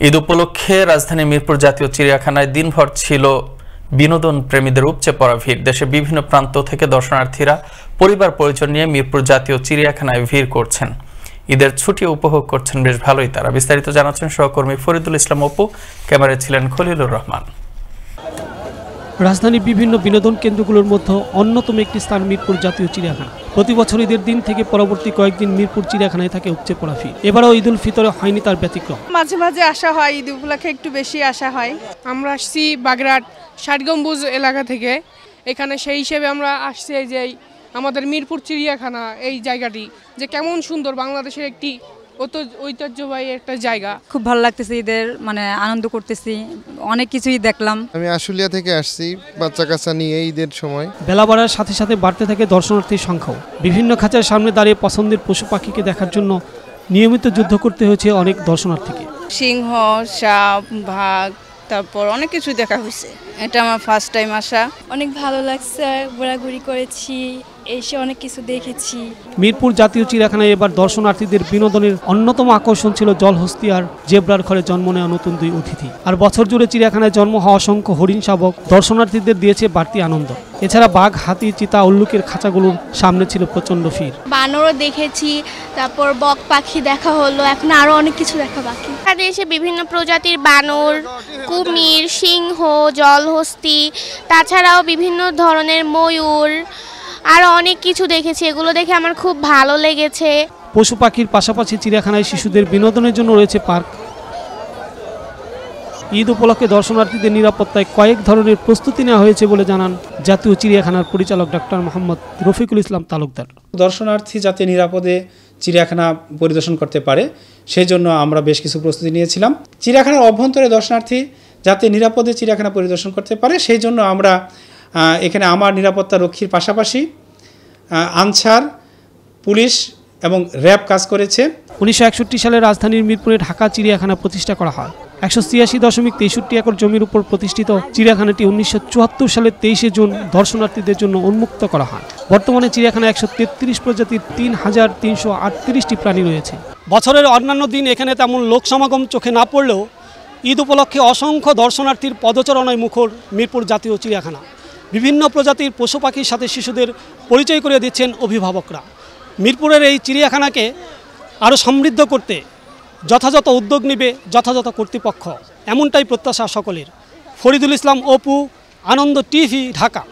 ঈদ উপলক্ষে রাজধানীর মিরপুর জাতীয় চিড়িয়াখানায় দিনভর ছিল বিনোদন প্রেমীদের উপচে পড়া ভিড়। দেশের বিভিন্ন প্রান্ত থেকে দর্শনার্থীরা পরিবার পরিজন নিয়ে মিরপুর জাতীয় চিড়িয়াখানায় ভিড় করছেন। ঈদের ছুটি উপভোগ করছেন বেশ ভালোই তারা। বিস্তারিত জানাচ্ছেন সহকর্মী ফরিদুল ইসলাম অপু, ক্যামেরায় ছিলেন খলিলুর রহমান। রাজধানীর বিভিন্ন বিনোদন কেন্দ্রগুলোর মধ্যে অন্যতম একটি স্থান মিরপুর জাতীয় চিড়িয়াখানা। প্রতি বছর ঈদের দিন থেকে পরবর্তী কয়েকদিন মিরপুর চিড়িয়াখানায় থাকে উপচে পড়া ভিড়। এবারও ঈদ উল ফিতরে হয়নি তার ব্যতিক্রম। মাঝে মাঝে আসা হয়, ঈদ উপলক্ষে একটু বেশি আসা হয়। আমরা আসছি বাগেরহাট ষাট গম্বুজ এলাকা থেকে। এখানে সেই হিসেবে আমরা আসছি যে আমাদের মিরপুর চিড়িয়াখানা, এই জায়গাটি যে কেমন সুন্দর, বাংলাদেশের একটি ঐতিহ্যবাহী একটা জায়গা। খুব ভালো লাগতেছে, ঈদের আনন্দ করতেছি, অনেক কিছুই দেখলাম। আমি আশুলিয়া থেকে আসছি বাচ্চা কাচ্চা নিয়ে ঈদের সময়। বেলা বাড়ার সাথে সাথে বাড়তে থাকে দর্শনার্থীর সংখ্যাও। বিভিন্ন খাঁচার সামনে দাঁড়িয়ে পছন্দের পশু পাখিকে দেখার জন্য নিয়মিত যুদ্ধ করতে হয়েছে অনেক দর্শনার্থীকে। সিংহ, সাপ, বাঘ, তারপর অনেক কিছু দেখা হয়েছে। এটা আমার ফার্স্ট টাইম আসা। অনেক ভালো লাগছে, ঘোরাঘুরি করেছি, এসে অনেক কিছু দেখেছি। মিরপুর জাতীয় চিড়িয়াখানায় এবার দর্শনার্থীদের বিনোদনের অন্যতম আকর্ষণ ছিল জলহস্তি আর জেব্রার ঘরে জন্ম নেওয়া নতুন দুই অতিথি। আর বছর জুড়ে চিড়িয়াখানায় জন্ম হওয়া অসংখ্য হরিণ শাবক দর্শনার্থীদের দিয়েছে বাড়তি আনন্দ। এছাড়া বাঘ, হাতি, চিতা, উল্লুকের খাঁচাগুলোর সামনে ছিল প্রচন্ড ভিড়। বানরও দেখেছি, তারপর বক পাখি দেখা হলো, এখন আরো অনেক কিছু দেখা বাকি। এখানে এসে বিভিন্ন প্রজাতির বানর, কুমির, সিংহ, জলহস্তি, তাছাড়াও বিভিন্ন ধরনের ময়ূর, আরো অনেক কিছু দেখেছি। এগুলো দেখে আমার খুব ভালো লেগেছে। পশু পাখির পাশাপাশি চিড়িয়াখানায় শিশুদের বিনোদনের জন্য রয়েছে পার্ক। ঈদ উপলক্ষে দর্শনার্থীদের নিরাপত্তায় কয়েক ধরনের প্রস্তুতি নেওয়া হয়েছে বলে জানান জাতীয় চিড়িয়াখানার পরিচালক ডক্টর মোহাম্মদ রফিকুল ইসলাম তালুকদার। দর্শনার্থী যাতে নিরাপদে চিড়িয়াখানা পরিদর্শন করতে পারে সেই জন্য আমরা বেশ কিছু প্রস্তুতি নিয়েছিলাম। চিড়িয়াখানার অভ্যন্তরে দর্শনার্থী যাতে নিরাপদে চিড়িয়াখানা পরিদর্শন করতে পারে সেই জন্য আমরা এখানে আমার নিরাপত্তা রক্ষীর পাশাপাশি আনসার, পুলিশ এবং র্যাব কাজ করেছে। 1961 সালে রাজধানীর মিরপুরে ঢাকা চিড়িয়াখানা প্রতিষ্ঠা করা হয়। 186.63 একর জমির উপর প্রতিষ্ঠিত চিড়িয়াখানাটি 1974 সালের 23 জুন দর্শনার্থীদের জন্য উন্মুক্ত করা হয়। বর্তমানে চিড়িয়াখানায় 133 প্রজাতির 3338টি প্রাণী রয়েছে। বছরের অন্যান্য দিন এখানে তেমন লোক সমাগম চোখে না পড়লেও ঈদ উপলক্ষে অসংখ্য দর্শনার্থীর পদচারণায় মুখর মিরপুর জাতীয় চিড়িয়াখানা। বিভিন্ন প্রজাতির পশু পাখির সাথে শিশুদের পরিচয় করে দিচ্ছেন অভিভাবকরা। মিরপুরের এই চিড়িয়াখানাকে আরও সমৃদ্ধ করতে যথাযথ উদ্যোগ নেবে যথাযথ কর্তৃপক্ষ, এমনটাই প্রত্যাশা সকলের। ফরিদুল ইসলাম অপু, আনন্দ টিভি, ঢাকা।